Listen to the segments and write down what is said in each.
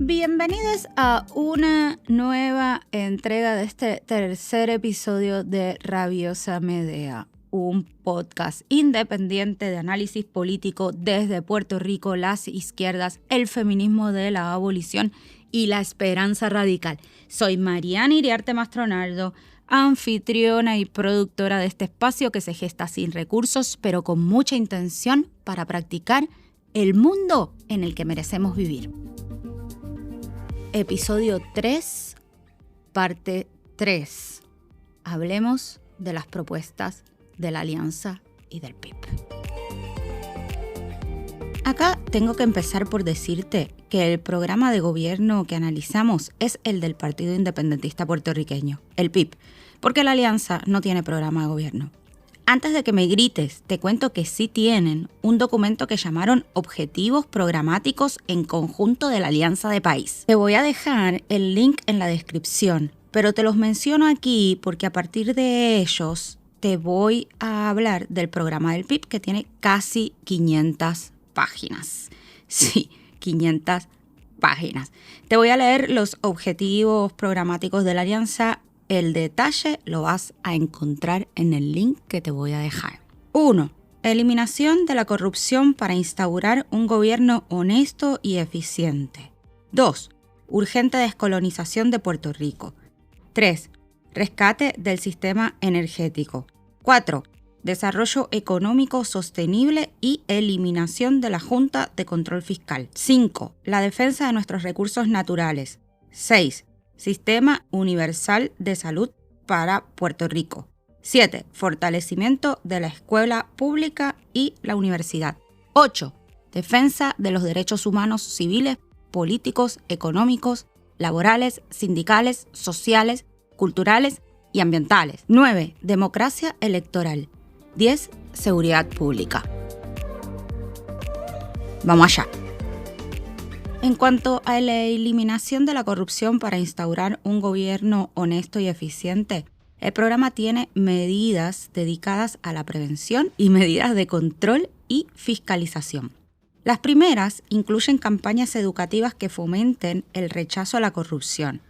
Bienvenidos a una nueva entrega de este tercer episodio de Rabiosa Medea, un podcast independiente de análisis político desde Puerto Rico, las izquierdas, el feminismo de la abolición y la esperanza radical. Soy Mariana Iriarte Mastronardo, anfitriona y productora de este espacio que se gesta sin recursos, pero con mucha intención para practicar el mundo en el que merecemos vivir. Episodio 3, parte 3. Hablemos de las propuestas de la Alianza y del PIB. Acá tengo que empezar por decirte que el programa de gobierno que analizamos es el del Partido Independentista Puertorriqueño, el PIB, porque la Alianza no tiene programa de gobierno. Antes de que me grites, te cuento que sí tienen un documento que llamaron Objetivos Programáticos en Conjunto de la Alianza de País. Te voy a dejar el link en la descripción, pero te los menciono aquí porque a partir de ellos te voy a hablar del programa del PIB que tiene casi 500 páginas. Sí, 500 páginas. Te voy a leer los objetivos programáticos de la Alianza. El detalle lo vas a encontrar en el link que te voy a dejar. 1. Eliminación de la corrupción para instaurar un gobierno honesto y eficiente. 2. Urgente descolonización de Puerto Rico. 3. Rescate del sistema energético. 4. Desarrollo económico sostenible y eliminación de la Junta de Control Fiscal. 5. La defensa de nuestros recursos naturales. 6. Sistema Universal de Salud para Puerto Rico. 7. Fortalecimiento de la escuela pública y la universidad. 8. Defensa de los derechos humanos civiles, políticos, económicos, laborales, sindicales, sociales, culturales y ambientales. 9. Democracia electoral. 10. Seguridad pública. Vamos allá. En cuanto a la eliminación de la corrupción para instaurar un gobierno honesto y eficiente, el programa tiene medidas dedicadas a la prevención y medidas de control y fiscalización. Las primeras incluyen campañas educativas que fomenten el rechazo a la corrupción,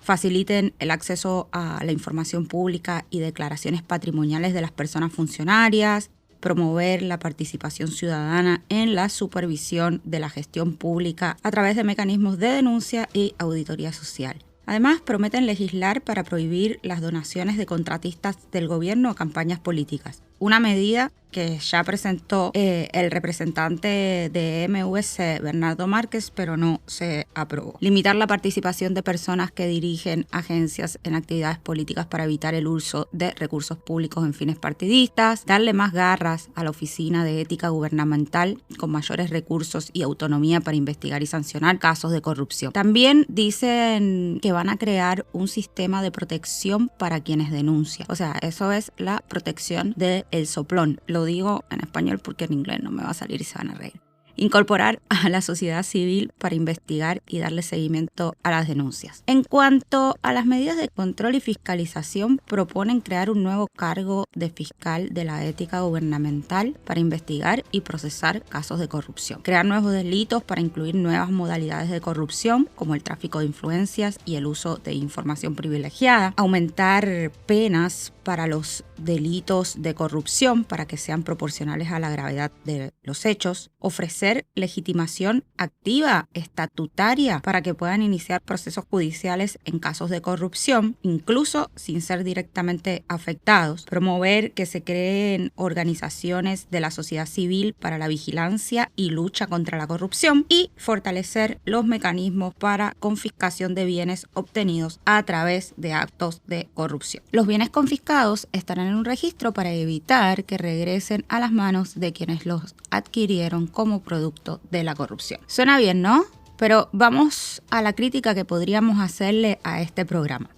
faciliten el acceso a la información pública y declaraciones patrimoniales de las personas funcionarias, promover la participación ciudadana en la supervisión de la gestión pública a través de mecanismos de denuncia y auditoría social. Además, prometen legislar para prohibir las donaciones de contratistas del gobierno a campañas políticas. Una medida que ya presentó el representante de MVC, Bernardo Márquez, pero no se aprobó. Limitar la participación de personas que dirigen agencias en actividades políticas para evitar el uso de recursos públicos en fines partidistas. Darle más garras a la Oficina de Ética Gubernamental con mayores recursos y autonomía para investigar y sancionar casos de corrupción. También dicen que van a crear un sistema de protección para quienes denuncian. O sea, eso es la protección del soplón. Lo digo en español porque en inglés no me va a salir y se van a reír. Incorporar a la sociedad civil para investigar y darle seguimiento a las denuncias. En cuanto a las medidas de control y fiscalización, proponen crear un nuevo cargo de fiscal de la ética gubernamental para investigar y procesar casos de corrupción. Crear nuevos delitos para incluir nuevas modalidades de corrupción, como el tráfico de influencias y el uso de información privilegiada. Aumentar penas para los delitos de corrupción para que sean proporcionales a la gravedad de los hechos. Ofrecer legitimación activa estatutaria para que puedan iniciar procesos judiciales en casos de corrupción, incluso sin ser directamente afectados. Promover que se creen organizaciones de la sociedad civil para la vigilancia y lucha contra la corrupción y fortalecer los mecanismos para confiscación de bienes obtenidos a través de actos de corrupción. Los bienes confiscados estarán en un registro para evitar que regresen a las manos de quienes los adquirieron como producto de la corrupción. Suena bien, ¿no? Pero vamos a la crítica que podríamos hacerle a este programa.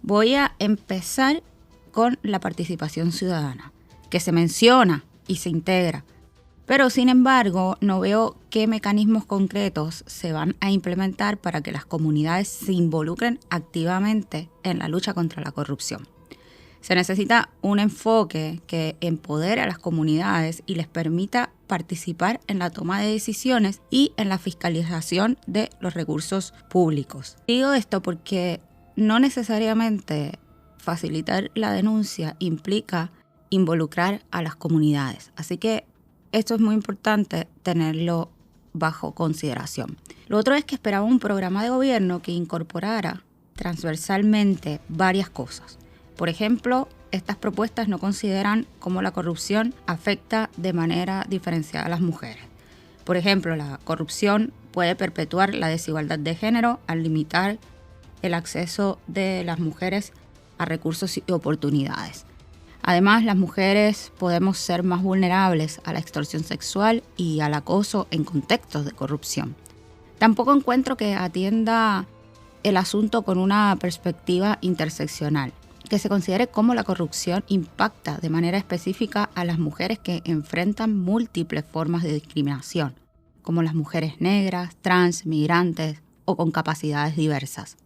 Voy a empezar con la participación ciudadana, que se menciona y se integra, pero sin embargo no veo qué mecanismos concretos se van a implementar para que las comunidades se involucren activamente en la lucha contra la corrupción. Se necesita un enfoque que empodere a las comunidades y les permita participar en la toma de decisiones y en la fiscalización de los recursos públicos. Digo esto porque no necesariamente facilitar la denuncia implica involucrar a las comunidades. Así que esto es muy importante tenerlo bajo consideración. Lo otro es que esperaba un programa de gobierno que incorporara transversalmente varias cosas. Por ejemplo, estas propuestas no consideran cómo la corrupción afecta de manera diferenciada a las mujeres. Por ejemplo, la corrupción puede perpetuar la desigualdad de género al limitar el acceso de las mujeres a recursos y oportunidades. Además, las mujeres podemos ser más vulnerables a la extorsión sexual y al acoso en contextos de corrupción. Tampoco encuentro que atienda el asunto con una perspectiva interseccional, que se considere cómo la corrupción impacta de manera específica a las mujeres que enfrentan múltiples formas de discriminación, como las mujeres negras, trans, migrantes o con capacidades diversas.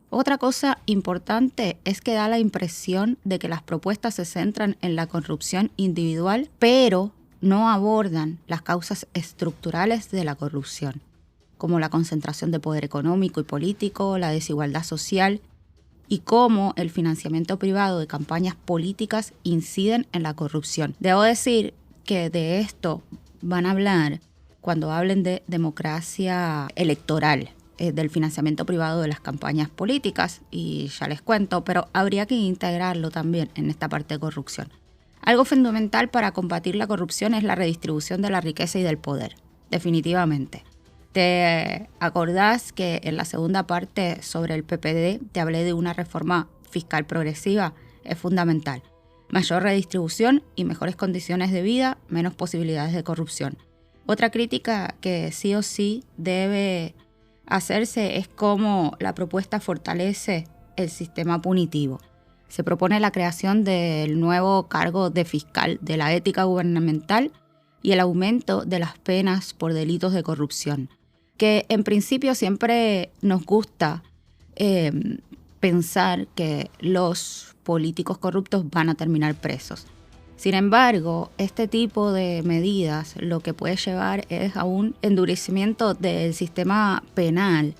Otra cosa importante es que da la impresión de que las propuestas se centran en la corrupción individual, pero no abordan las causas estructurales de la corrupción, como la concentración de poder económico y político, la desigualdad social y cómo el financiamiento privado de campañas políticas inciden en la corrupción. Debo decir que de esto van a hablar cuando hablen de democracia electoral, del financiamiento privado de las campañas políticas, y ya les cuento, pero habría que integrarlo también en esta parte de corrupción. Algo fundamental para combatir la corrupción es la redistribución de la riqueza y del poder, definitivamente. ¿Te acordás que en la segunda parte sobre el PPD te hablé de una reforma fiscal progresiva? Es fundamental. Mayor redistribución y mejores condiciones de vida, menos posibilidades de corrupción. Otra crítica que sí o sí debe hacerse es cómo la propuesta fortalece el sistema punitivo. Se propone la creación del nuevo cargo de fiscal de la ética gubernamental y el aumento de las penas por delitos de corrupción, que en principio siempre nos gusta pensar que los políticos corruptos van a terminar presos. Sin embargo, este tipo de medidas lo que puede llevar es a un endurecimiento del sistema penal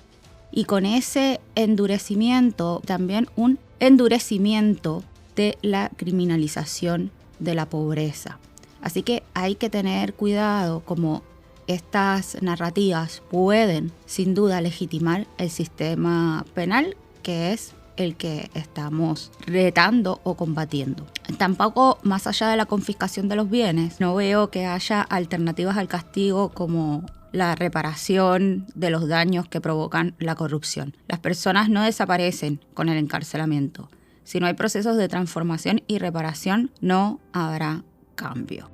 y con ese endurecimiento también un endurecimiento de la criminalización de la pobreza. Así que hay que tener cuidado como estas narrativas pueden sin duda legitimar el sistema penal, que es el que estamos retando o combatiendo. Tampoco, más allá de la confiscación de los bienes, no veo que haya alternativas al castigo como la reparación de los daños que provocan la corrupción. Las personas no desaparecen con el encarcelamiento. Si no hay procesos de transformación y reparación, no habrá cambio.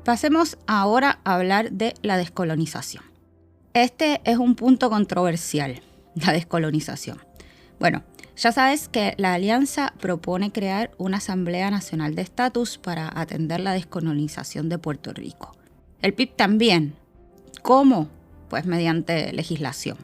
Pasemos ahora a hablar de la descolonización. Este es un punto controversial, la descolonización. Bueno, ya sabes que la Alianza propone crear una Asamblea Nacional de Estatus para atender la descolonización de Puerto Rico. El PIB también. ¿Cómo? Pues mediante legislación.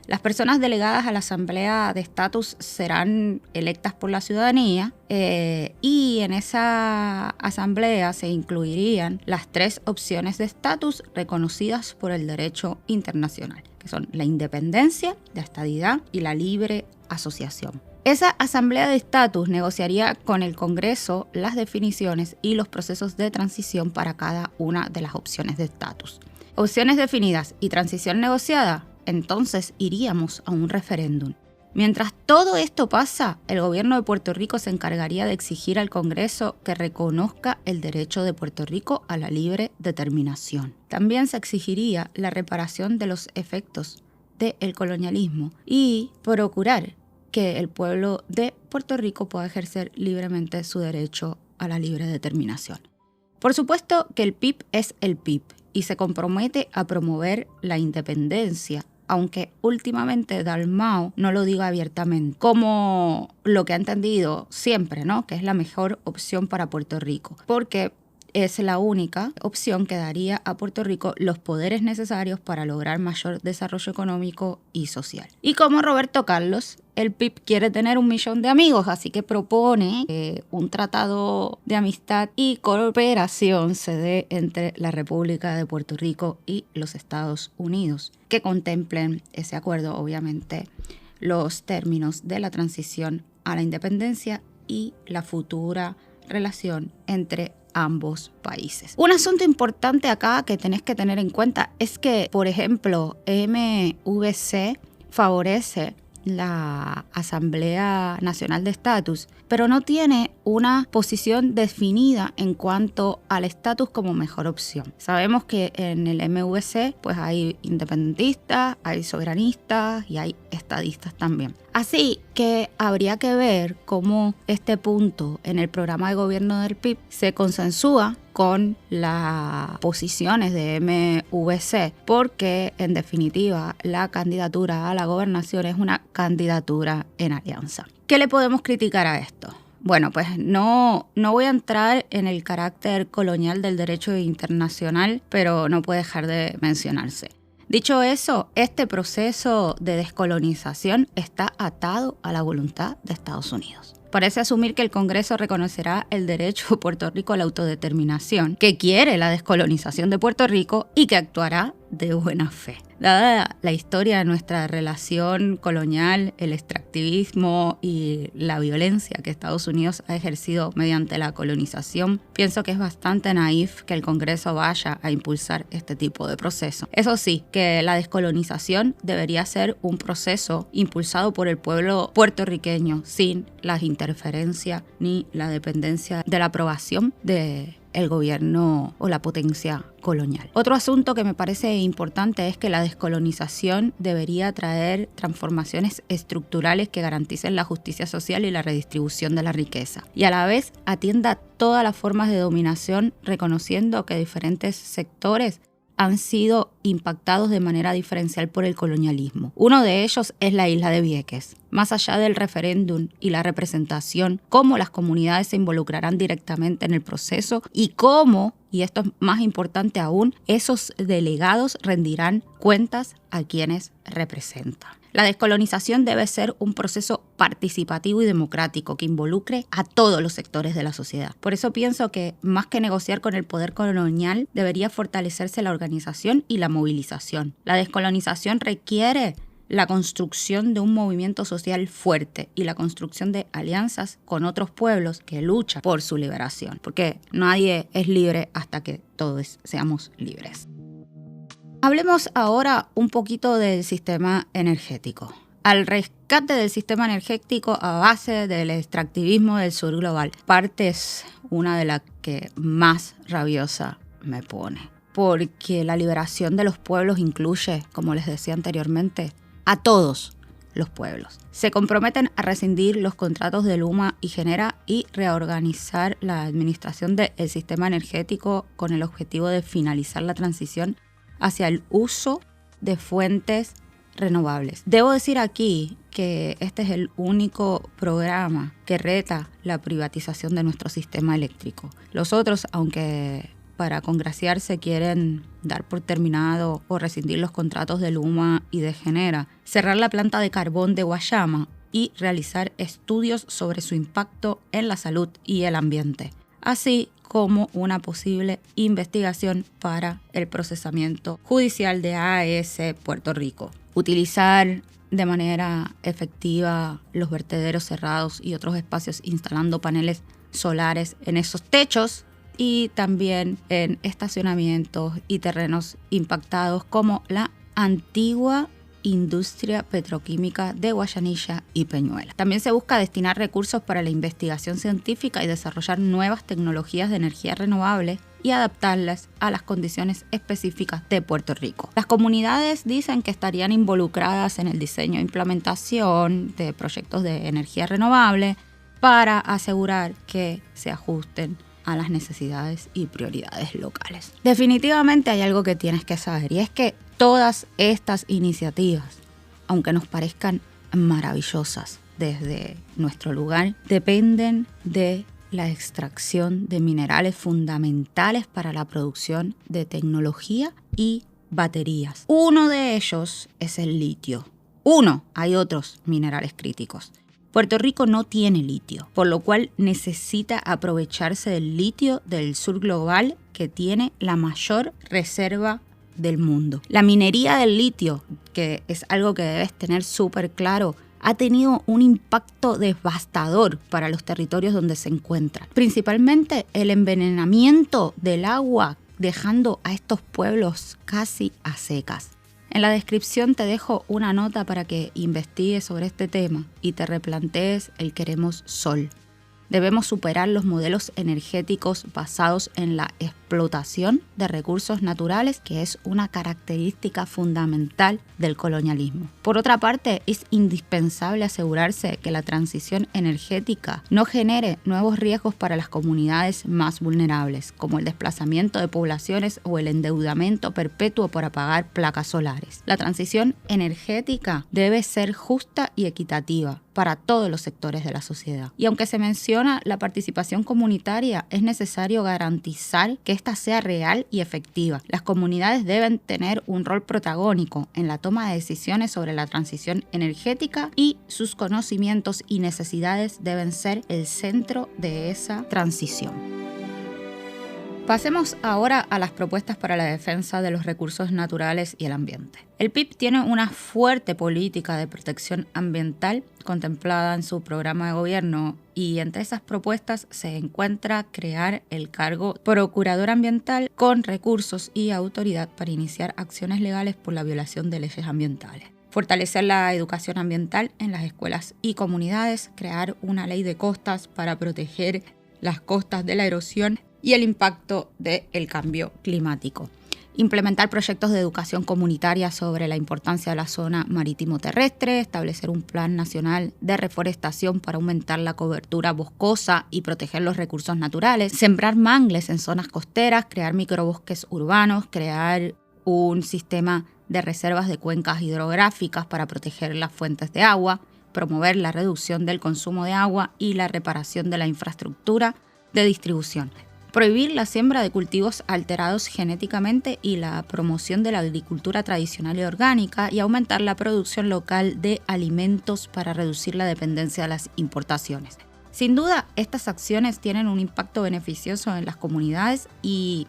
Las personas delegadas a la Asamblea de Estatus serán electas por la ciudadanía y en esa asamblea se incluirían las 3 opciones de estatus reconocidas por el derecho internacional, que son la independencia, la estadidad y la libre asociación. Esa asamblea de estatus negociaría con el Congreso las definiciones y los procesos de transición para cada una de las opciones de estatus. Opciones definidas y transición negociada. Entonces iríamos a un referéndum. Mientras todo esto pasa, el gobierno de Puerto Rico se encargaría de exigir al Congreso que reconozca el derecho de Puerto Rico a la libre determinación. También se exigiría la reparación de los efectos del colonialismo y procurar que el pueblo de Puerto Rico pueda ejercer libremente su derecho a la libre determinación. Por supuesto que el PIB es el PIB y se compromete a promover la independencia, aunque últimamente Dalmau no lo diga abiertamente, como lo que ha entendido siempre, ¿no? Que es la mejor opción para Puerto Rico. Porque es la única opción que daría a Puerto Rico los poderes necesarios para lograr mayor desarrollo económico y social. Y como Roberto Carlos, el PIB quiere tener 1 millón de amigos, así que propone que un tratado de amistad y cooperación se dé entre la República de Puerto Rico y los Estados Unidos, que contemplen ese acuerdo, obviamente, los términos de la transición a la independencia y la futura relación entre ambos países. Un asunto importante acá que tenés que tener en cuenta es que, por ejemplo, MVC favorece la Asamblea Nacional de Estatus, pero no tiene una posición definida en cuanto al estatus como mejor opción. Sabemos que en el MVC pues hay independentistas, hay soberanistas y hay estadistas también. Así que habría que ver cómo este punto en el programa de gobierno del PIB se consensúa con las posiciones de MVC, porque en definitiva la candidatura a la gobernación es una candidatura en alianza. ¿Qué le podemos criticar a esto? Bueno, pues no voy a entrar en el carácter colonial del derecho internacional, pero no puede dejar de mencionarse. Dicho eso, este proceso de descolonización está atado a la voluntad de Estados Unidos. Parece asumir que el Congreso reconocerá el derecho de Puerto Rico a la autodeterminación, que quiere la descolonización de Puerto Rico y que actuará de buena fe. Dada la historia de nuestra relación colonial, el extractivismo y la violencia que Estados Unidos ha ejercido mediante la colonización, pienso que es bastante naif que el Congreso vaya a impulsar este tipo de proceso. Eso sí, que la descolonización debería ser un proceso impulsado por el pueblo puertorriqueño, sin las interferencias ni la dependencia de la aprobación de el gobierno o la potencia colonial. Otro asunto que me parece importante es que la descolonización debería traer transformaciones estructurales que garanticen la justicia social y la redistribución de la riqueza, y a la vez atienda todas las formas de dominación, reconociendo que diferentes sectores han sido impactados de manera diferencial por el colonialismo. Uno de ellos es la isla de Vieques. Más allá del referéndum y la representación, cómo las comunidades se involucrarán directamente en el proceso y cómo, y esto es más importante aún, esos delegados rendirán cuentas a quienes representan. La descolonización debe ser un proceso participativo y democrático que involucre a todos los sectores de la sociedad. Por eso pienso que más que negociar con el poder colonial, debería fortalecerse la organización y la movilización. La descolonización requiere la construcción de un movimiento social fuerte y la construcción de alianzas con otros pueblos que luchan por su liberación, porque nadie es libre hasta que todos seamos libres. Hablemos ahora un poquito del sistema energético. Al rescate del sistema energético a base del extractivismo del sur global. Parte es una de las que más rabiosa me pone, porque la liberación de los pueblos incluye, como les decía anteriormente, a todos los pueblos. Se comprometen a rescindir los contratos de Luma y Genera y reorganizar la administración del sistema energético con el objetivo de finalizar la transición hacia el uso de fuentes renovables. Debo decir aquí que este es el único programa que reta la privatización de nuestro sistema eléctrico. Los otros, aunque para congraciarse quieren dar por terminado o rescindir los contratos de Luma y de Genera, cerrar la planta de carbón de Guayama y realizar estudios sobre su impacto en la salud y el ambiente, así como una posible investigación para el procesamiento judicial de AES Puerto Rico. Utilizar de manera efectiva los vertederos cerrados y otros espacios instalando paneles solares en esos techos y también en estacionamientos y terrenos impactados como la antigua industria petroquímica de Guayanilla y Peñuela. También se busca destinar recursos para la investigación científica y desarrollar nuevas tecnologías de energía renovable y adaptarlas a las condiciones específicas de Puerto Rico. Las comunidades dicen que estarían involucradas en el diseño e implementación de proyectos de energía renovable para asegurar que se ajusten a las necesidades y prioridades locales. Definitivamente hay algo que tienes que saber, y es que todas estas iniciativas, aunque nos parezcan maravillosas desde nuestro lugar, dependen de la extracción de minerales fundamentales para la producción de tecnología y baterías. Uno de ellos es el litio. Hay otros minerales críticos. Puerto Rico no tiene litio, por lo cual necesita aprovecharse del litio del sur global, que tiene la mayor reserva del mundo. La minería del litio, que es algo que debes tener súper claro, ha tenido un impacto devastador para los territorios donde se encuentra. Principalmente el envenenamiento del agua, dejando a estos pueblos casi a secas. En la descripción te dejo una nota para que investigues sobre este tema y te replantees el queremos sol. Debemos superar los modelos energéticos basados en la explotación de recursos naturales, que es una característica fundamental del colonialismo. Por otra parte, es indispensable asegurarse que la transición energética no genere nuevos riesgos para las comunidades más vulnerables, como el desplazamiento de poblaciones o el endeudamiento perpetuo por apagar placas solares. La transición energética debe ser justa y equitativa para todos los sectores de la sociedad. Y aunque se menciona la participación comunitaria, es necesario garantizar que ésta sea real y efectiva. Las comunidades deben tener un rol protagónico en la toma de decisiones sobre la transición energética y sus conocimientos y necesidades deben ser el centro de esa transición. Pasemos ahora a las propuestas para la defensa de los recursos naturales y el ambiente. El PIB tiene una fuerte política de protección ambiental contemplada en su programa de gobierno y entre esas propuestas se encuentra crear el cargo Procurador Ambiental con recursos y autoridad para iniciar acciones legales por la violación de leyes ambientales. Fortalecer la educación ambiental en las escuelas y comunidades, crear una ley de costas para proteger las costas de la erosión y el impacto del cambio climático. Implementar proyectos de educación comunitaria sobre la importancia de la zona marítimo-terrestre, establecer un plan nacional de reforestación para aumentar la cobertura boscosa y proteger los recursos naturales, sembrar mangles en zonas costeras, crear microbosques urbanos, crear un sistema de reservas de cuencas hidrográficas para proteger las fuentes de agua, promover la reducción del consumo de agua y la reparación de la infraestructura de distribución. Prohibir la siembra de cultivos alterados genéticamente y la promoción de la agricultura tradicional y orgánica y aumentar la producción local de alimentos para reducir la dependencia de las importaciones. Sin duda, estas acciones tienen un impacto beneficioso en las comunidades y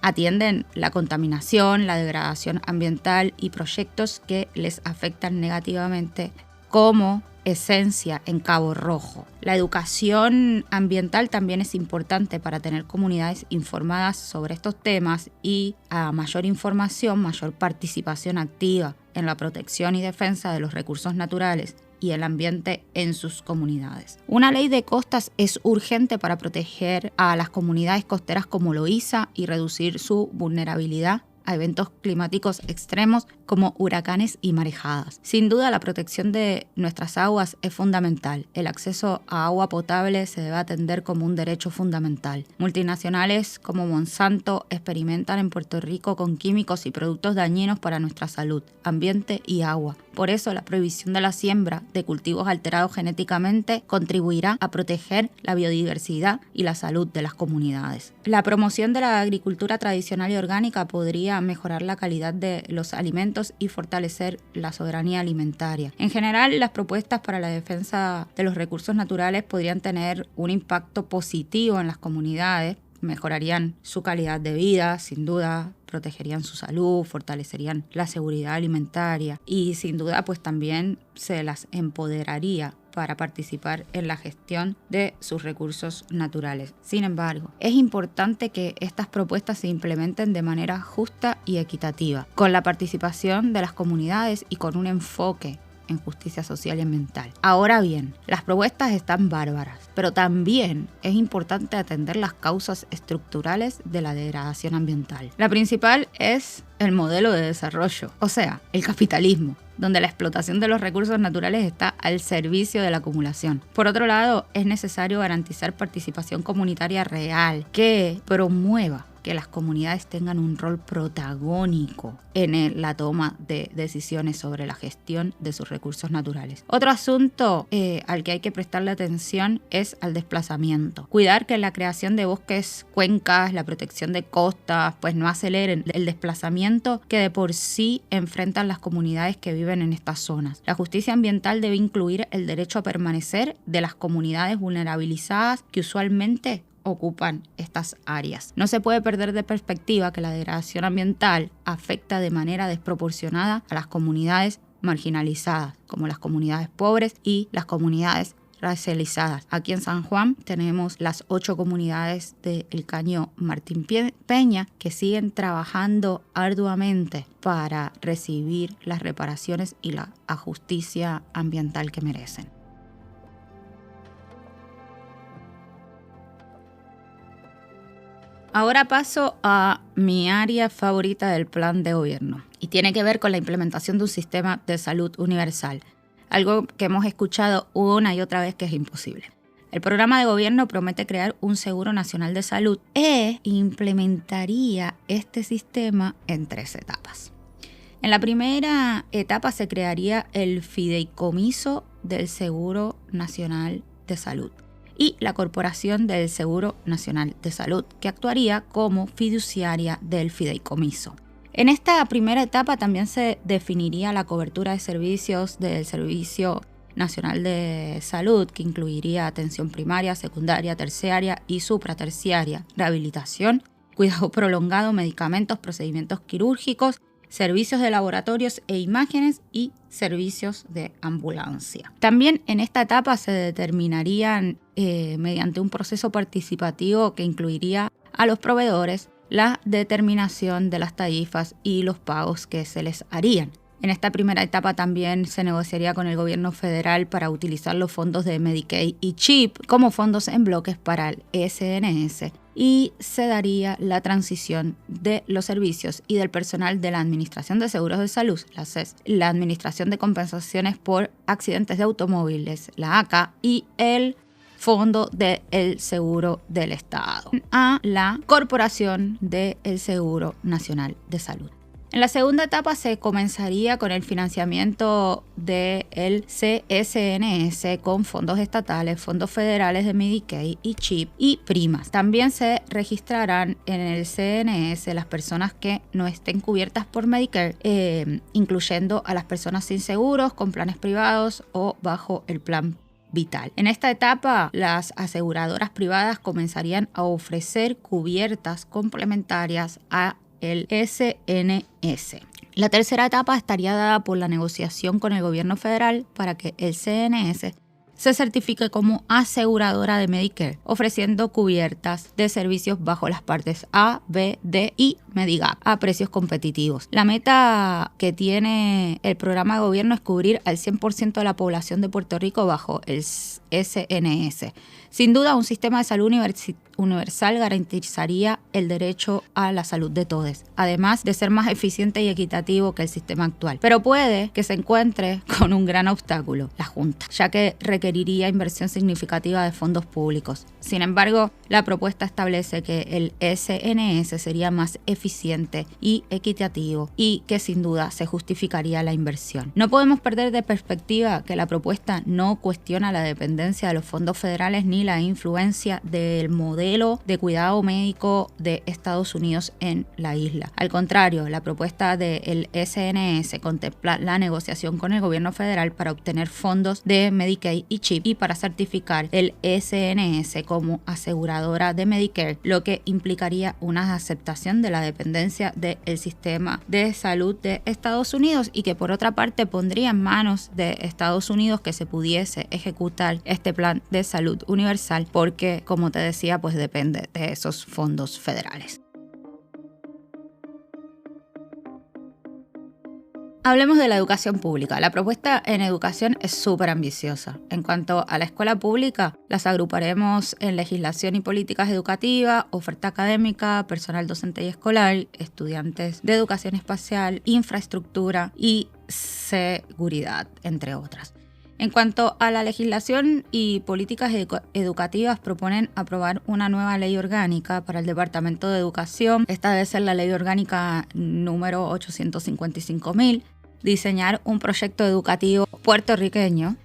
atienden la contaminación, la degradación ambiental y proyectos que les afectan negativamente, como Esencia en Cabo Rojo. La educación ambiental también es importante para tener comunidades informadas sobre estos temas y a mayor información, mayor participación activa en la protección y defensa de los recursos naturales y el ambiente en sus comunidades. Una ley de costas es urgente para proteger a las comunidades costeras como Loíza y reducir su vulnerabilidad a eventos climáticos extremos como huracanes y marejadas. Sin duda, la protección de nuestras aguas es fundamental. El acceso a agua potable se debe atender como un derecho fundamental. Multinacionales como Monsanto experimentan en Puerto Rico con químicos y productos dañinos para nuestra salud, ambiente y agua. Por eso, la prohibición de la siembra de cultivos alterados genéticamente contribuirá a proteger la biodiversidad y la salud de las comunidades. La promoción de la agricultura tradicional y orgánica podría mejorar la calidad de los alimentos y fortalecer la soberanía alimentaria. En general, las propuestas para la defensa de los recursos naturales podrían tener un impacto positivo en las comunidades, mejorarían su calidad de vida, sin duda, protegerían su salud, fortalecerían la seguridad alimentaria y sin duda pues también se las empoderaría para participar en la gestión de sus recursos naturales. Sin embargo, es importante que estas propuestas se implementen de manera justa y equitativa, con la participación de las comunidades y con un enfoque en justicia social y ambiental. Ahora bien, las propuestas están bárbaras, pero también es importante atender las causas estructurales de la degradación ambiental. La principal es el modelo de desarrollo, o sea, el capitalismo, donde la explotación de los recursos naturales está al servicio de la acumulación. Por otro lado, es necesario garantizar participación comunitaria real que promueva que las comunidades tengan un rol protagónico en la toma de decisiones sobre la gestión de sus recursos naturales. Otro asunto al que hay que prestarle atención es al desplazamiento. Cuidar que la creación de bosques, cuencas, la protección de costas, pues no aceleren el desplazamiento que de por sí enfrentan las comunidades que viven en estas zonas. La justicia ambiental debe incluir el derecho a permanecer de las comunidades vulnerabilizadas que usualmente ocupan estas áreas. No se puede perder de perspectiva que la degradación ambiental afecta de manera desproporcionada a las comunidades marginalizadas, como las comunidades pobres y las comunidades racializadas. Aquí en San Juan tenemos las 8 comunidades del Caño Martín Peña que siguen trabajando arduamente para recibir las reparaciones y la justicia ambiental que merecen. Ahora paso a mi área favorita del plan de gobierno y tiene que ver con la implementación de un sistema de salud universal, algo que hemos escuchado una y otra vez que es imposible. El programa de gobierno promete crear un seguro nacional de salud e implementaría este sistema en 3 etapas. En la primera etapa se crearía el Fideicomiso del Seguro Nacional de Salud y la Corporación del Seguro Nacional de Salud, que actuaría como fiduciaria del fideicomiso. En esta primera etapa también se definiría la cobertura de servicios del Servicio Nacional de Salud, que incluiría atención primaria, secundaria, terciaria y supraterciaria, rehabilitación, cuidado prolongado, medicamentos, procedimientos quirúrgicos, servicios de laboratorios e imágenes y servicios de ambulancia. También en esta etapa se determinarían mediante un proceso participativo que incluiría a los proveedores la determinación de las tarifas y los pagos que se les harían. En esta primera etapa también se negociaría con el gobierno federal para utilizar los fondos de Medicaid y CHIP como fondos en bloques para el SNS y se daría la transición de los servicios y del personal de la Administración de Seguros de Salud, la CES, la Administración de Compensaciones por Accidentes de Automóviles, la ACA, y el Fondo del Seguro del Estado a la Corporación del Seguro Nacional de Salud. En la segunda etapa se comenzaría con el financiamiento del CSNS con fondos estatales, fondos federales de Medicaid y CHIP y primas. También se registrarán en el CNS las personas que no estén cubiertas por Medicare, incluyendo a las personas sin seguros, con planes privados o bajo el plan vital. En esta etapa, las aseguradoras privadas comenzarían a ofrecer cubiertas complementarias a el SNS. La tercera etapa estaría dada por la negociación con el gobierno federal para que el CNS se certifique como aseguradora de Medicare, ofreciendo cubiertas de servicios bajo las partes A, B, D y Medigap a precios competitivos. La meta que tiene el programa de gobierno es cubrir al 100% de la población de Puerto Rico bajo el SNS. Sin duda, un sistema de salud universal garantizaría el derecho a la salud de todos, además de ser más eficiente y equitativo que el sistema actual. Pero puede que se encuentre con un gran obstáculo, la Junta, ya que requeriría inversión significativa de fondos públicos. Sin embargo, la propuesta establece que el SNS sería más eficiente y equitativo y que sin duda se justificaría la inversión. No podemos perder de perspectiva que la propuesta no cuestiona la dependencia de los fondos federales ni la influencia del modelo de cuidado médico de Estados Unidos en la isla. Al contrario, la propuesta del SNS contempla la negociación con el gobierno federal para obtener fondos de Medicaid y CHIP y para certificar el SNS como aseguradora de Medicare, lo que implicaría una aceptación de la dependencia del sistema de salud de Estados Unidos y que por otra parte pondría en manos de Estados Unidos que se pudiese ejecutar este plan de salud universal porque, como te decía, pues depende de esos fondos federales. Hablemos de la educación pública. La propuesta en educación es súper ambiciosa. En cuanto a la escuela pública, las agruparemos en legislación y políticas educativas, oferta académica, personal docente y escolar, estudiantes de educación espacial, infraestructura y seguridad, entre otras. En cuanto a la legislación y políticas educativas, proponen aprobar una nueva ley orgánica para el Departamento de Educación. Esta debe ser la ley orgánica número 855.000. Diseñar un proyecto educativo puertorriqueño,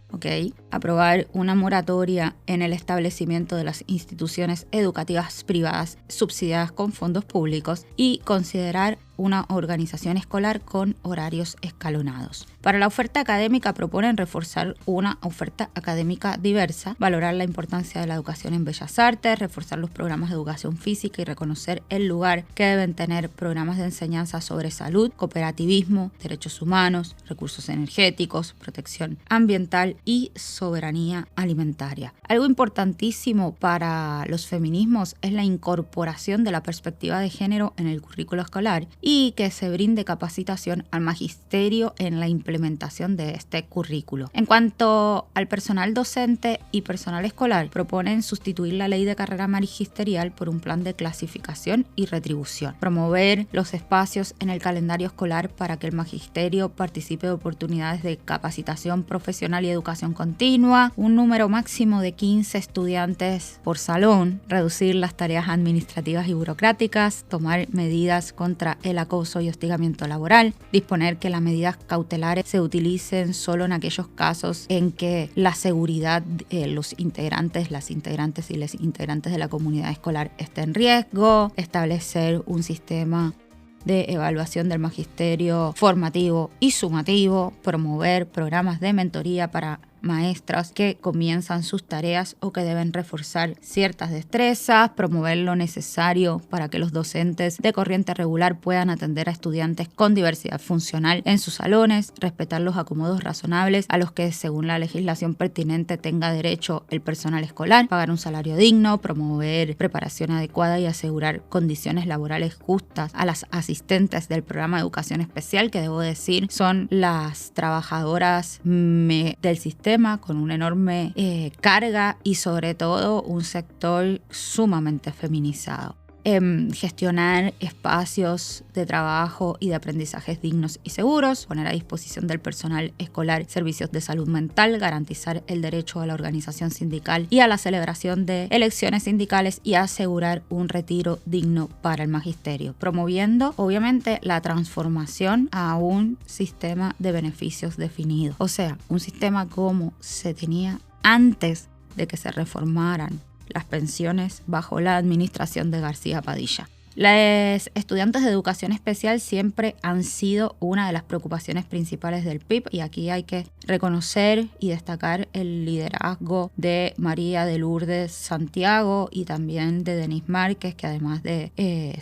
aprobar una moratoria en el establecimiento de las instituciones educativas privadas subsidiadas con fondos públicos y considerar una organización escolar con horarios escalonados. Para la oferta académica proponen reforzar una oferta académica diversa, valorar la importancia de la educación en bellas artes, reforzar los programas de educación física y reconocer el lugar que deben tener programas de enseñanza sobre salud, cooperativismo, derechos humanos, recursos energéticos, protección ambiental y soberanía alimentaria. Algo importantísimo para los feminismos es la incorporación de la perspectiva de género en el currículo escolar y que se brinde capacitación al magisterio en la implementación de este currículo. En cuanto al personal docente y personal escolar, proponen sustituir la ley de carrera magisterial por un plan de clasificación y retribución, promover los espacios en el calendario escolar para que el magisterio participe de oportunidades de capacitación profesional y educación continua, un número máximo de 15 estudiantes por salón, reducir las tareas administrativas y burocráticas, tomar medidas contra el acoso y hostigamiento laboral, disponer que las medidas cautelares se utilicen solo en aquellos casos en que la seguridad de los integrantes, las integrantes y los integrantes de la comunidad escolar esté en riesgo, establecer un sistema de evaluación del magisterio formativo y sumativo, promover programas de mentoría para maestras que comienzan sus tareas o que deben reforzar ciertas destrezas, promover lo necesario para que los docentes de corriente regular puedan atender a estudiantes con diversidad funcional en sus salones, respetar los acomodos razonables a los que según la legislación pertinente tenga derecho el personal escolar, pagar un salario digno, promover preparación adecuada y asegurar condiciones laborales justas a las asistentes del programa de educación especial, que debo decir son las trabajadoras del sistema con una enorme carga y sobre todo un sector sumamente feminizado. Gestionar espacios de trabajo y de aprendizajes dignos y seguros, poner a disposición del personal escolar servicios de salud mental, garantizar el derecho a la organización sindical y a la celebración de elecciones sindicales y asegurar un retiro digno para el magisterio, promoviendo obviamente la transformación a un sistema de beneficios definido, o sea, un sistema como se tenía antes de que se reformaran las pensiones bajo la administración de García Padilla. Los estudiantes de educación especial siempre han sido una de las preocupaciones principales del PIB y aquí hay que reconocer y destacar el liderazgo de María de Lourdes Santiago y también de Denis Márquez, que además de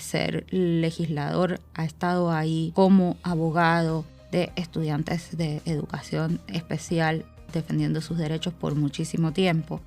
ser legislador ha estado ahí como abogado de estudiantes de educación especial defendiendo sus derechos por muchísimo tiempo.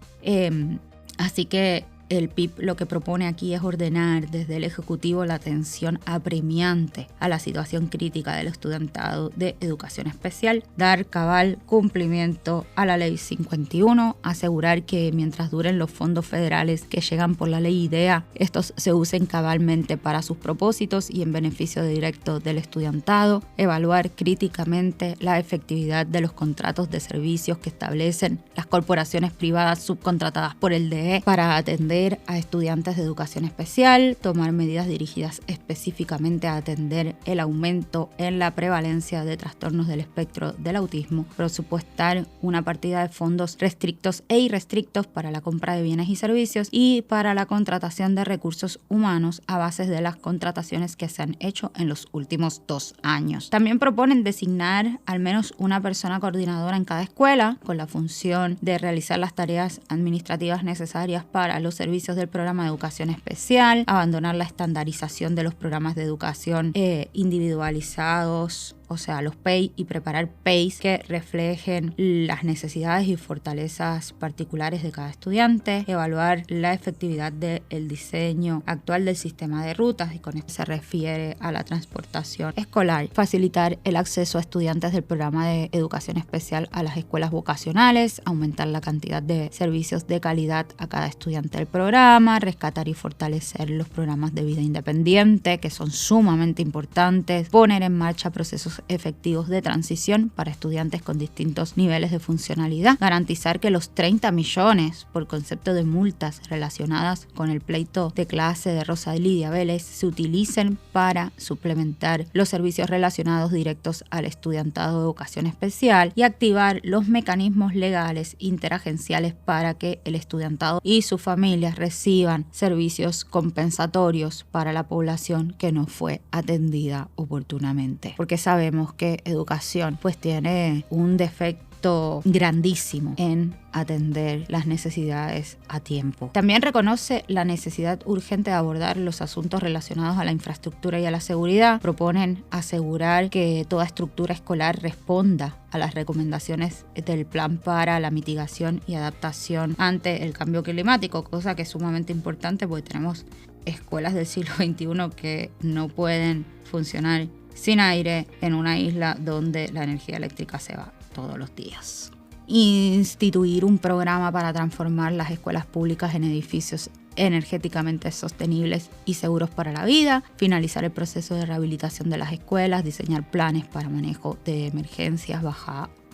Así que el PIB lo que propone aquí es ordenar desde el Ejecutivo la atención apremiante a la situación crítica del estudiantado de educación especial, dar cabal cumplimiento a la Ley 51, asegurar que mientras duren los fondos federales que llegan por la Ley IDEA, estos se usen cabalmente para sus propósitos y en beneficio directo del estudiantado, evaluar críticamente la efectividad de los contratos de servicios que establecen las corporaciones privadas subcontratadas por el DE para atender a estudiantes de educación especial, tomar medidas dirigidas específicamente a atender el aumento en la prevalencia de trastornos del espectro del autismo, presupuestar una partida de fondos restrictos e irrestrictos para la compra de bienes y servicios y para la contratación de recursos humanos a base de las contrataciones que se han hecho en los últimos 2 años. También proponen designar al menos una persona coordinadora en cada escuela con la función de realizar las tareas administrativas necesarias para los servicios del programa de educación especial, abandonar la estandarización de los programas de educación individualizados, o sea, los PEI, y preparar PEIs que reflejen las necesidades y fortalezas particulares de cada estudiante, evaluar la efectividad del diseño actual del sistema de rutas, y con esto se refiere a la transportación escolar, facilitar el acceso a estudiantes del programa de educación especial a las escuelas vocacionales, aumentar la cantidad de servicios de calidad a cada estudiante del programa, rescatar y fortalecer los programas de vida independiente, que son sumamente importantes, poner en marcha procesos programas efectivos de transición para estudiantes con distintos niveles de funcionalidad, garantizar que los 30 millones por concepto de multas relacionadas con el pleito de clase de Rosa Lidia Vélez se utilicen para suplementar los servicios relacionados directos al estudiantado de educación especial y activar los mecanismos legales interagenciales para que el estudiantado y sus familias reciban servicios compensatorios para la población que no fue atendida oportunamente. Porque sabemos que educación pues tiene un defecto grandísimo en atender las necesidades a tiempo. También reconoce la necesidad urgente de abordar los asuntos relacionados a la infraestructura y a la seguridad. Proponen asegurar que toda estructura escolar responda a las recomendaciones del Plan para la mitigación y adaptación ante el cambio climático, cosa que es sumamente importante porque tenemos escuelas del siglo XXI que no pueden funcionar sin aire en una isla donde la energía eléctrica se va todos los días. Instituir un programa para transformar las escuelas públicas en edificios energéticamente sostenibles y seguros para la vida, finalizar el proceso de rehabilitación de las escuelas, diseñar planes para manejo de emergencias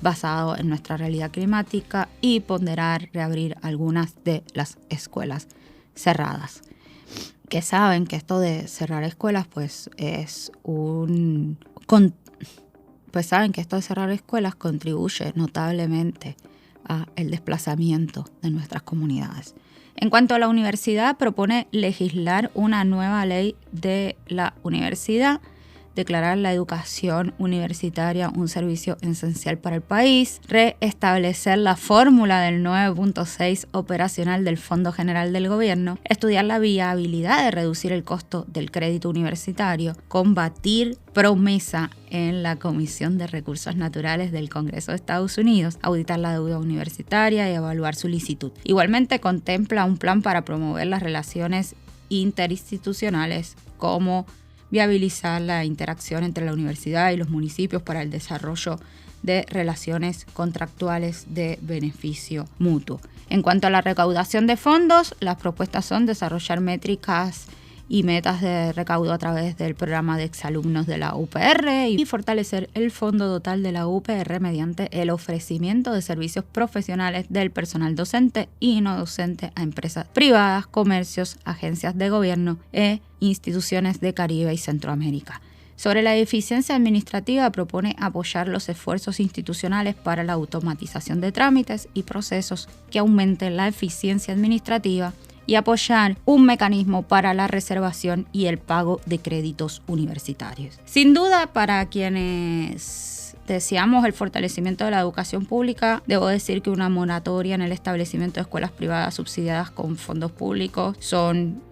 basado en nuestra realidad climática y ponderar reabrir algunas de las escuelas cerradas. Que saben que esto de cerrar escuelas pues saben que esto de cerrar escuelas contribuye notablemente al desplazamiento de nuestras comunidades. En cuanto a la universidad, propone legislar una nueva ley de la universidad, declarar la educación universitaria un servicio esencial para el país, reestablecer la fórmula del 9.6 operacional del Fondo General del Gobierno, estudiar la viabilidad de reducir el costo del crédito universitario, combatir promesa en la Comisión de Recursos Naturales del Congreso de Estados Unidos, auditar la deuda universitaria y evaluar su licitud. Igualmente contempla un plan para promover las relaciones interinstitucionales como viabilizar la interacción entre la universidad y los municipios para el desarrollo de relaciones contractuales de beneficio mutuo. En cuanto a la recaudación de fondos, las propuestas son desarrollar métricas y metas de recaudo a través del programa de exalumnos de la UPR y fortalecer el fondo total de la UPR mediante el ofrecimiento de servicios profesionales del personal docente y no docente a empresas privadas, comercios, agencias de gobierno e instituciones de Caribe y Centroamérica. Sobre la eficiencia administrativa, propone apoyar los esfuerzos institucionales para la automatización de trámites y procesos que aumenten la eficiencia administrativa y apoyar un mecanismo para la reservación y el pago de créditos universitarios. Sin duda, para quienes deseamos el fortalecimiento de la educación pública, debo decir que una moratoria en el establecimiento de escuelas privadas subsidiadas con fondos públicos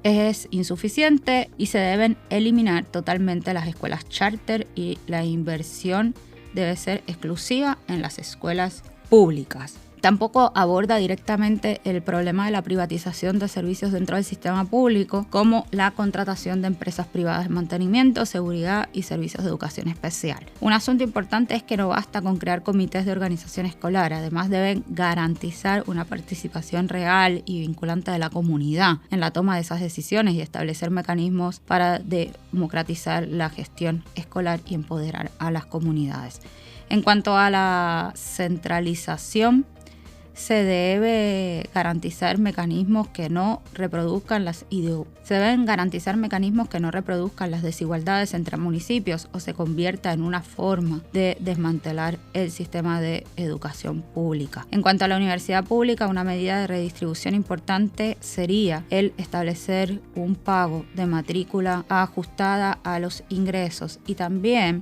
es insuficiente y se deben eliminar totalmente las escuelas charter y la inversión debe ser exclusiva en las escuelas públicas. Tampoco aborda directamente el problema de la privatización de servicios dentro del sistema público, como la contratación de empresas privadas de mantenimiento, seguridad y servicios de educación especial. Un asunto importante es que no basta con crear comités de organización escolar, además deben garantizar una participación real y vinculante de la comunidad en la toma de esas decisiones y establecer mecanismos para democratizar la gestión escolar y empoderar a las comunidades. En cuanto a la centralización, se debe garantizar mecanismos que no reproduzcan las desigualdades entre municipios o se convierta en una forma de desmantelar el sistema de educación pública. En cuanto a la universidad pública, una medida de redistribución importante sería el establecer un pago de matrícula ajustada a los ingresos y también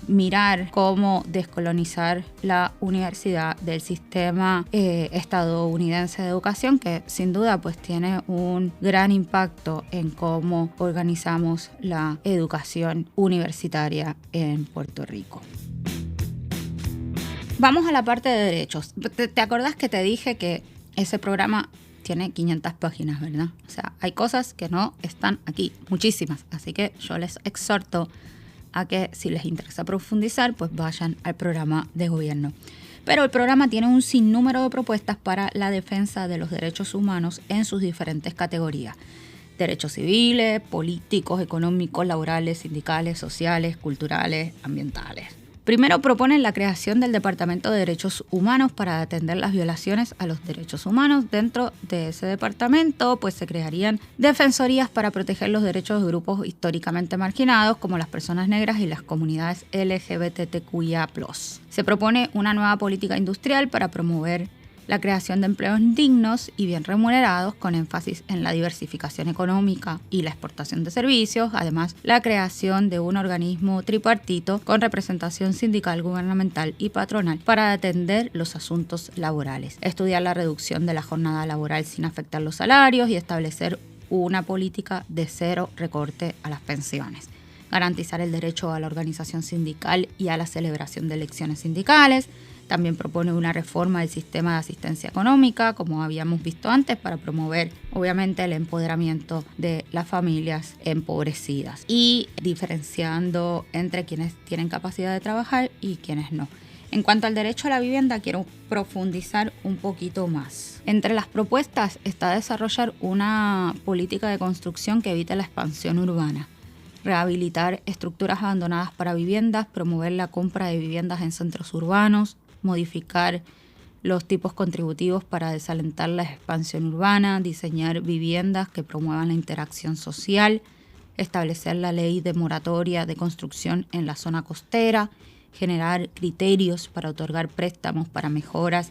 mirar cómo descolonizar la universidad del sistema estadounidense de educación, que sin duda pues tiene un gran impacto en cómo organizamos la educación universitaria en Puerto Rico. Vamos a la parte de derechos. ¿Te acordás que te dije que ese programa tiene 500 páginas, verdad? O sea, hay cosas que no están aquí, muchísimas. Así que yo les exhorto a que si les interesa profundizar, pues vayan al programa de gobierno. Pero el programa tiene un sinnúmero de propuestas para la defensa de los derechos humanos en sus diferentes categorías. Derechos civiles, políticos, económicos, laborales, sindicales, sociales, culturales, ambientales. Primero proponen la creación del Departamento de Derechos Humanos para atender las violaciones a los derechos humanos. Dentro de ese departamento pues se crearían defensorías para proteger los derechos de grupos históricamente marginados como las personas negras y las comunidades LGBTQIA+. Se propone una nueva política industrial para promover la creación de empleos dignos y bien remunerados con énfasis en la diversificación económica y la exportación de servicios, además la creación de un organismo tripartito con representación sindical, gubernamental y patronal para atender los asuntos laborales, estudiar la reducción de la jornada laboral sin afectar los salarios y establecer una política de cero recorte a las pensiones, garantizar el derecho a la organización sindical y a la celebración de elecciones sindicales. También propone una reforma del sistema de asistencia económica, como habíamos visto antes, para promover, obviamente, el empoderamiento de las familias empobrecidas y diferenciando entre quienes tienen capacidad de trabajar y quienes no. En cuanto al derecho a la vivienda, quiero profundizar un poquito más. Entre las propuestas está desarrollar una política de construcción que evite la expansión urbana, rehabilitar estructuras abandonadas para viviendas, promover la compra de viviendas en centros urbanos, modificar los tipos contributivos para desalentar la expansión urbana, diseñar viviendas que promuevan la interacción social, establecer la ley de moratoria de construcción en la zona costera, generar criterios para otorgar préstamos para mejoras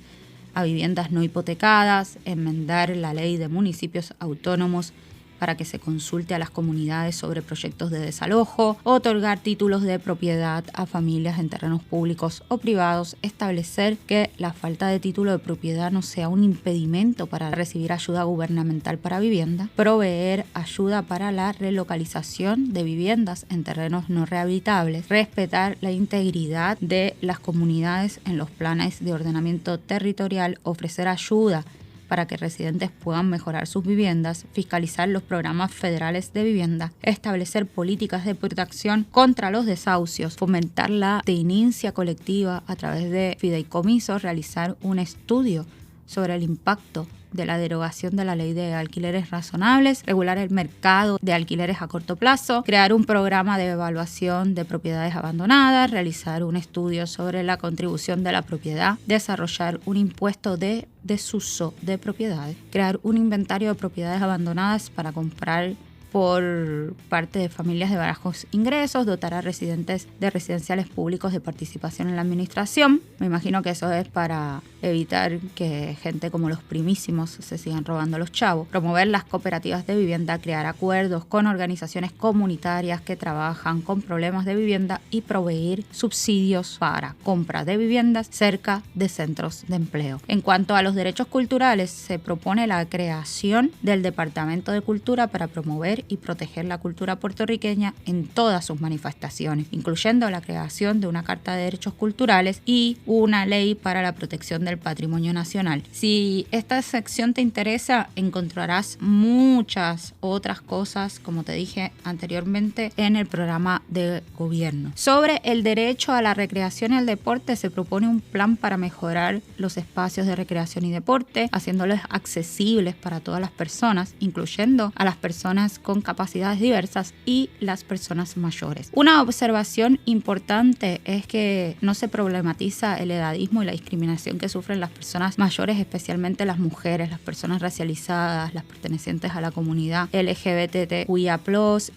a viviendas no hipotecadas, enmendar la ley de municipios autónomos para que se consulte a las comunidades sobre proyectos de desalojo, otorgar títulos de propiedad a familias en terrenos públicos o privados, establecer que la falta de título de propiedad no sea un impedimento para recibir ayuda gubernamental para vivienda, proveer ayuda para la relocalización de viviendas en terrenos no rehabilitables, respetar la integridad de las comunidades en los planes de ordenamiento territorial, ofrecer ayuda para que residentes puedan mejorar sus viviendas, fiscalizar los programas federales de vivienda, establecer políticas de protección contra los desahucios, fomentar la tenencia colectiva a través de fideicomisos, realizar un estudio sobre el impacto de la derogación de la ley de alquileres razonables, regular el mercado de alquileres a corto plazo, crear un programa de evaluación de propiedades abandonadas, realizar un estudio sobre la contribución de la propiedad, desarrollar un impuesto de desuso de propiedades, crear un inventario de propiedades abandonadas para comprar por parte de familias de bajos ingresos, dotar a residentes de residenciales públicos de participación en la administración. Me imagino que eso es para evitar que gente como los primísimos se sigan robando los chavos. Promover las cooperativas de vivienda, crear acuerdos con organizaciones comunitarias que trabajan con problemas de vivienda y proveer subsidios para compra de viviendas cerca de centros de empleo. En cuanto a los derechos culturales, se propone la creación del Departamento de Cultura para promover y proteger la cultura puertorriqueña en todas sus manifestaciones, incluyendo la creación de una Carta de Derechos Culturales y una ley para la protección del patrimonio nacional. Si esta sección te interesa, encontrarás muchas otras cosas, como te dije anteriormente, en el programa de gobierno. Sobre el derecho a la recreación y el deporte, se propone un plan para mejorar los espacios de recreación y deporte, haciéndolos accesibles para todas las personas, incluyendo a las personas con capacidades diversas y las personas mayores. Una observación importante es que no se problematiza el edadismo y la discriminación que sufren las personas mayores, especialmente las mujeres, las personas racializadas, las pertenecientes a la comunidad LGBTQIA+,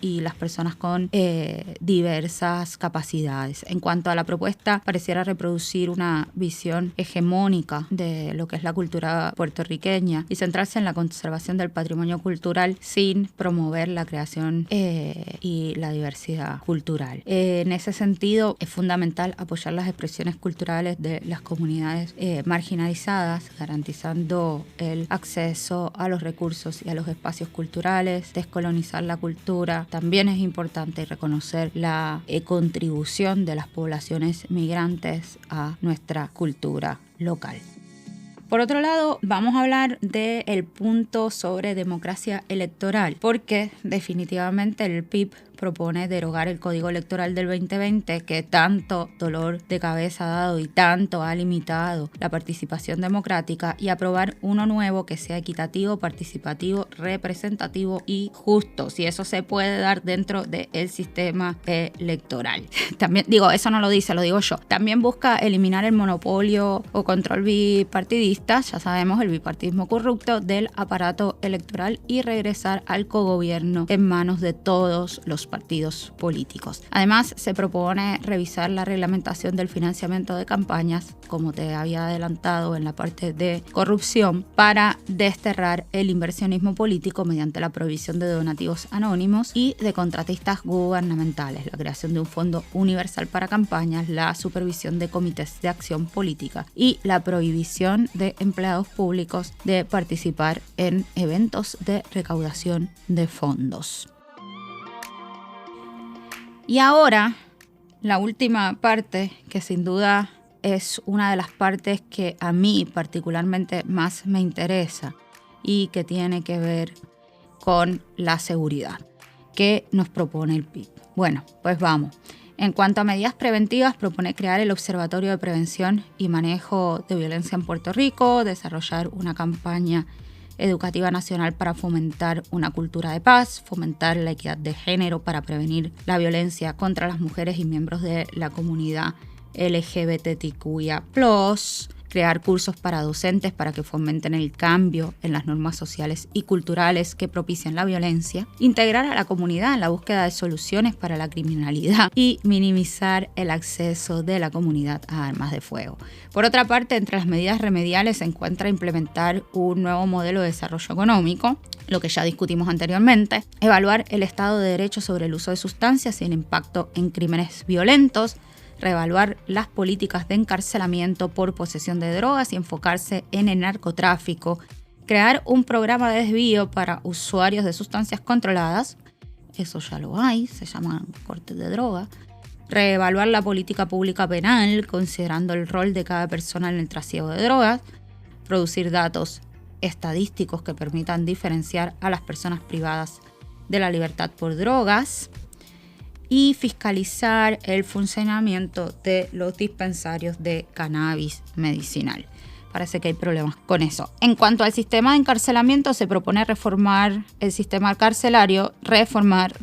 y las personas con diversas capacidades. En cuanto a la propuesta, pareciera reproducir una visión hegemónica de lo que es la cultura puertorriqueña y centrarse en la conservación del patrimonio cultural sin promover la creación y la diversidad cultural. En ese sentido, es fundamental apoyar las expresiones culturales de las comunidades marginalizadas, garantizando el acceso a los recursos y a los espacios culturales, descolonizar la cultura. También es importante reconocer la contribución de las poblaciones migrantes a nuestra cultura local. Por otro lado, vamos a hablar del punto sobre democracia electoral, porque definitivamente el PIB propone derogar el Código Electoral del 2020 que tanto dolor de cabeza ha dado y tanto ha limitado la participación democrática, y aprobar uno nuevo que sea equitativo, participativo, representativo y justo, si eso se puede dar dentro del sistema electoral. También digo, eso no lo dice, lo digo yo. También busca eliminar el monopolio o control bipartidista, ya sabemos, el bipartidismo corrupto del aparato electoral, y regresar al cogobierno en manos de todos los partidos políticos. Además, se propone revisar la reglamentación del financiamiento de campañas, como te había adelantado en la parte de corrupción, para desterrar el inversionismo político mediante la prohibición de donativos anónimos y de contratistas gubernamentales, la creación de un fondo universal para campañas, la supervisión de comités de acción política y la prohibición de empleados públicos de participar en eventos de recaudación de fondos. Y ahora, la última parte, que sin duda es una de las partes que a mí particularmente más me interesa y que tiene que ver con la seguridad que nos propone el PIB. Bueno, pues vamos. En cuanto a medidas preventivas, propone crear el Observatorio de Prevención y Manejo de Violencia en Puerto Rico, desarrollar una campaña educativa nacional para fomentar una cultura de paz, fomentar la equidad de género para prevenir la violencia contra las mujeres y miembros de la comunidad LGBTQIA+, crear cursos para docentes para que fomenten el cambio en las normas sociales y culturales que propician la violencia, integrar a la comunidad en la búsqueda de soluciones para la criminalidad y minimizar el acceso de la comunidad a armas de fuego. Por otra parte, entre las medidas remediales se encuentra implementar un nuevo modelo de desarrollo económico, lo que ya discutimos anteriormente, evaluar el Estado de Derecho sobre el uso de sustancias y el impacto en crímenes violentos, reevaluar las políticas de encarcelamiento por posesión de drogas y enfocarse en el narcotráfico, crear un programa de desvío para usuarios de sustancias controladas, eso ya lo hay, se llaman cortes de droga, reevaluar la política pública penal considerando el rol de cada persona en el trasiego de drogas, producir datos estadísticos que permitan diferenciar a las personas privadas de la libertad por drogas, y fiscalizar el funcionamiento de los dispensarios de cannabis medicinal. Parece que hay problemas con eso. En cuanto al sistema de encarcelamiento, se propone reformar el sistema carcelario, reformar,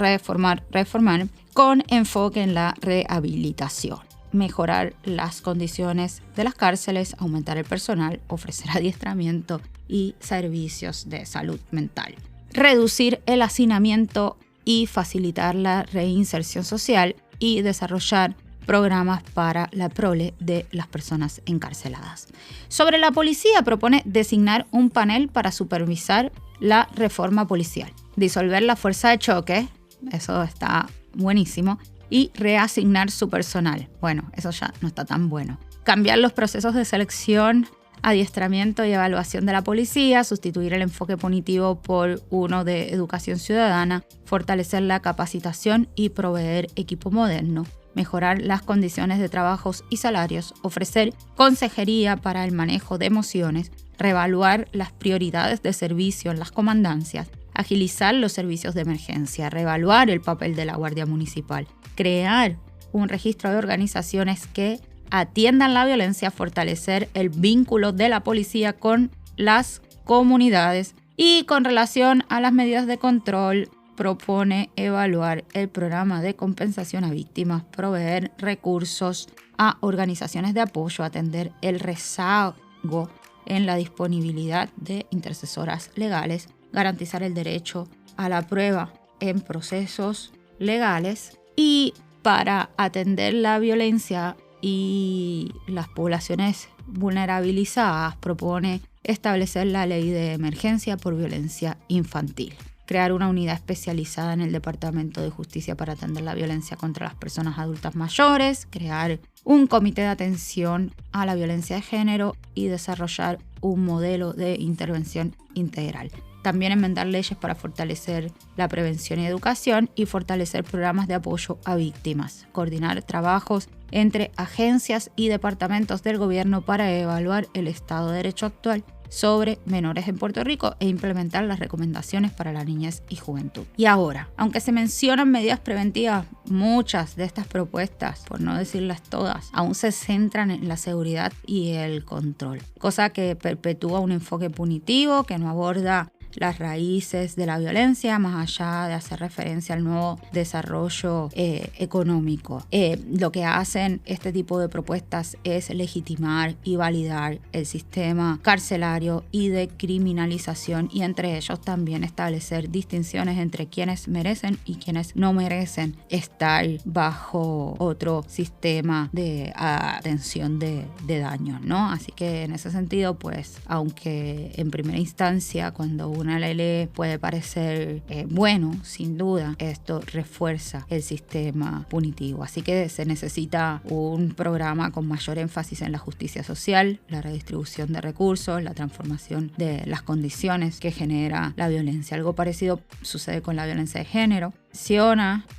con enfoque en la rehabilitación. Mejorar las condiciones de las cárceles, aumentar el personal, ofrecer adiestramiento y servicios de salud mental. Reducir el hacinamiento y facilitar la reinserción social y desarrollar programas para la prole de las personas encarceladas. Sobre la policía, propone designar un panel para supervisar la reforma policial, disolver la fuerza de choque, eso está buenísimo, y reasignar su personal. Bueno, eso ya no está tan bueno. Cambiar los procesos de selección, adiestramiento y evaluación de la policía, sustituir el enfoque punitivo por uno de educación ciudadana, fortalecer la capacitación y proveer equipo moderno, mejorar las condiciones de trabajos y salarios, ofrecer consejería para el manejo de emociones, reevaluar las prioridades de servicio en las comandancias, agilizar los servicios de emergencia, reevaluar el papel de la Guardia Municipal, crear un registro de organizaciones que atiendan la violencia, fortalecer el vínculo de la policía con las comunidades. Y con relación a las medidas de control, propone evaluar el programa de compensación a víctimas, proveer recursos a organizaciones de apoyo, atender el rezago en la disponibilidad de intercesoras legales, garantizar el derecho a la prueba en procesos legales, y para atender la violencia y las poblaciones vulnerabilizadas propone establecer la ley de emergencia por violencia infantil, crear una unidad especializada en el Departamento de Justicia para atender la violencia contra las personas adultas mayores, crear un comité de atención a la violencia de género y desarrollar un modelo de intervención integral. También enmendar leyes para fortalecer la prevención y educación y fortalecer programas de apoyo a víctimas. Coordinar trabajos entre agencias y departamentos del gobierno para evaluar el Estado de Derecho actual, sobre menores en Puerto Rico e implementar las recomendaciones para la niñez y juventud. Y ahora, aunque se mencionan medidas preventivas, muchas de estas propuestas, por no decirlas todas, aún se centran en la seguridad y el control, cosa que perpetúa un enfoque punitivo que no aborda las raíces de la violencia, más allá de hacer referencia al nuevo desarrollo económico. Lo que hacen este tipo de propuestas es legitimar y validar el sistema carcelario y de criminalización, y entre ellos también establecer distinciones entre quienes merecen y quienes no merecen estar bajo otro sistema de atención de daños, ¿no? Así que en ese sentido, pues, aunque en primera instancia cuando una ley puede parecer bueno, sin duda, esto refuerza el sistema punitivo. Así que se necesita un programa con mayor énfasis en la justicia social, la redistribución de recursos, la transformación de las condiciones que genera la violencia. Algo parecido sucede con la violencia de género.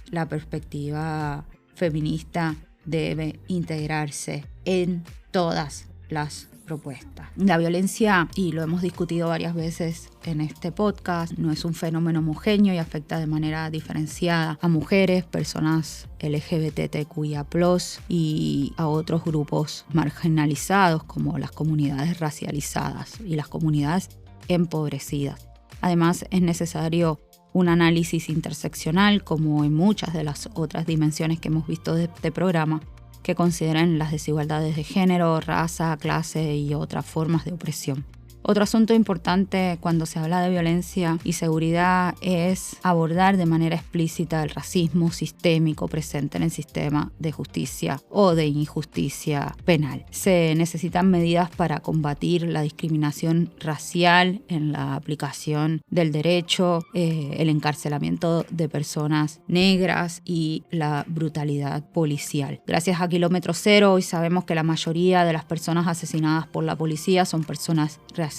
La perspectiva feminista debe integrarse en todas las propuesta. La violencia, y lo hemos discutido varias veces en este podcast, no es un fenómeno homogéneo y afecta de manera diferenciada a mujeres, personas LGBTQIA+, y a otros grupos marginalizados como las comunidades racializadas y las comunidades empobrecidas. Además, es necesario un análisis interseccional, como en muchas de las otras dimensiones que hemos visto de este programa, que consideran las desigualdades de género, raza, clase y otras formas de opresión. Otro asunto importante cuando se habla de violencia y seguridad es abordar de manera explícita el racismo sistémico presente en el sistema de justicia o de injusticia penal. Se necesitan medidas para combatir la discriminación racial en la aplicación del derecho, el encarcelamiento de personas negras y la brutalidad policial. Gracias a Kilómetro Cero, hoy sabemos que la mayoría de las personas asesinadas por la policía son personas racializadas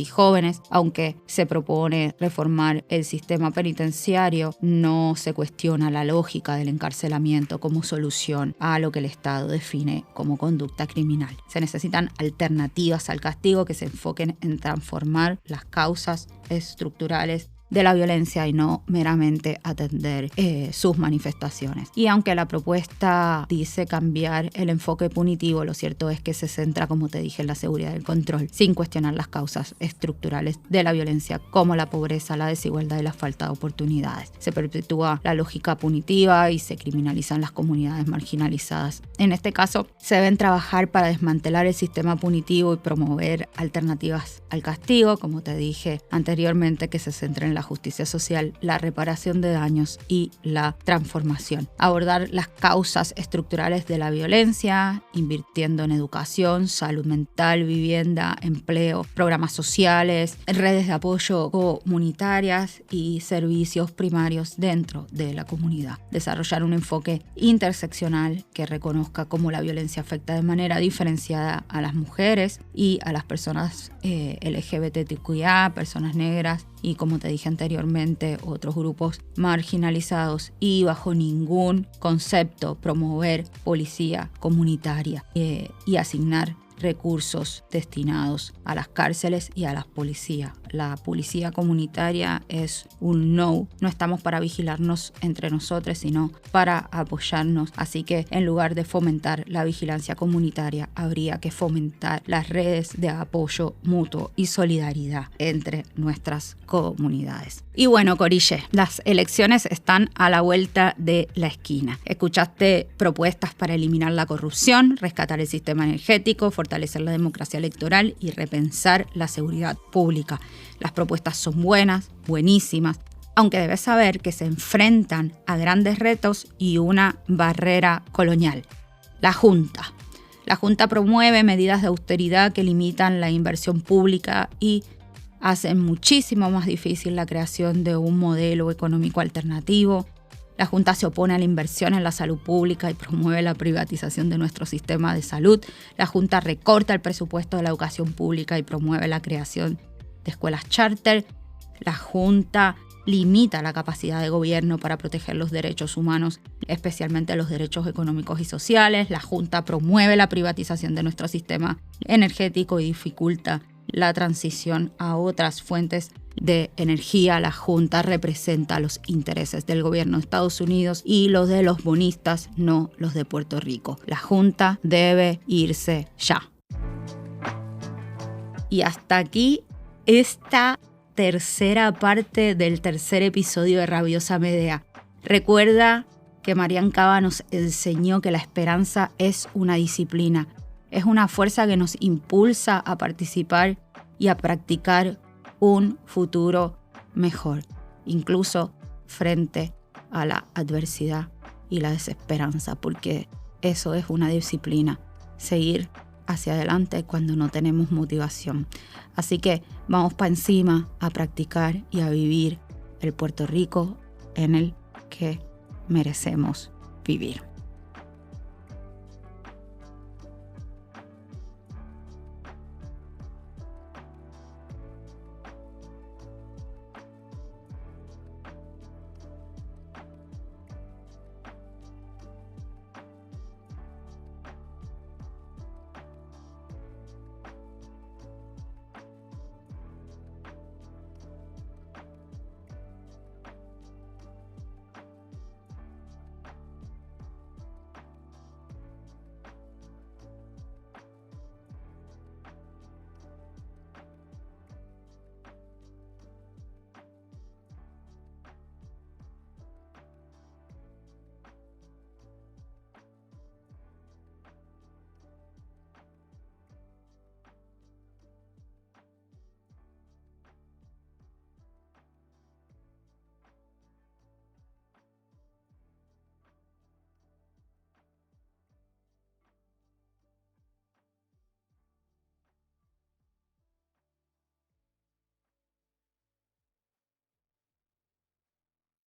y jóvenes. Aunque se propone reformar el sistema penitenciario, no se cuestiona la lógica del encarcelamiento como solución a lo que el Estado define como conducta criminal. Se necesitan alternativas al castigo que se enfoquen en transformar las causas estructurales de la violencia y no meramente atender sus manifestaciones. Y aunque la propuesta dice cambiar el enfoque punitivo, lo cierto es que se centra, como te dije, en la seguridad y el control, sin cuestionar las causas estructurales de la violencia, como la pobreza, la desigualdad y la falta de oportunidades. Se perpetúa la lógica punitiva y se criminalizan las comunidades marginalizadas. En este caso, se deben trabajar para desmantelar el sistema punitivo y promover alternativas al castigo, como te dije anteriormente, que se centren en la justicia social, la reparación de daños y la transformación. Abordar las causas estructurales de la violencia, invirtiendo en educación, salud mental, vivienda, empleo, programas sociales, redes de apoyo comunitarias y servicios primarios dentro de la comunidad. Desarrollar un enfoque interseccional que reconozca cómo la violencia afecta de manera diferenciada a las mujeres y a las personas LGBTQIA, personas negras y, como te dije anteriormente, otros grupos marginalizados, y bajo ningún concepto promover policía comunitaria y asignar recursos destinados a las cárceles y a la policía. La policía comunitaria es un no estamos para vigilarnos entre nosotros, sino para apoyarnos. Así que en lugar de fomentar la vigilancia comunitaria, habría que fomentar las redes de apoyo mutuo y solidaridad entre nuestras comunidades. Y bueno, Corille, las elecciones están a la vuelta de la esquina. Escuchaste propuestas para eliminar la corrupción, rescatar el sistema energético, fortalecer la democracia electoral y repensar la seguridad pública. Las propuestas son buenas, buenísimas, aunque debes saber que se enfrentan a grandes retos y una barrera colonial: la Junta. La Junta promueve medidas de austeridad que limitan la inversión pública y hacen muchísimo más difícil la creación de un modelo económico alternativo. La Junta se opone a la inversión en la salud pública y promueve la privatización de nuestro sistema de salud. La Junta recorta el presupuesto de la educación pública y promueve la creación de escuelas charter. La Junta limita la capacidad de gobierno para proteger los derechos humanos, especialmente los derechos económicos y sociales. La Junta promueve la privatización de nuestro sistema energético y dificulta la transición a otras fuentes de energía. La Junta representa los intereses del gobierno de Estados Unidos y los de los bonistas, no los de Puerto Rico. La Junta debe irse ya. Y hasta aquí esta tercera parte del tercer episodio de Rabiosa Medea. Recuerda que Marián Cava nos enseñó que la esperanza es una disciplina, es una fuerza que nos impulsa a participar y a practicar un futuro mejor, incluso frente a la adversidad y la desesperanza, porque eso es una disciplina, seguir hacia adelante cuando no tenemos motivación. Así que vamos para encima a practicar y a vivir el Puerto Rico en el que merecemos vivir.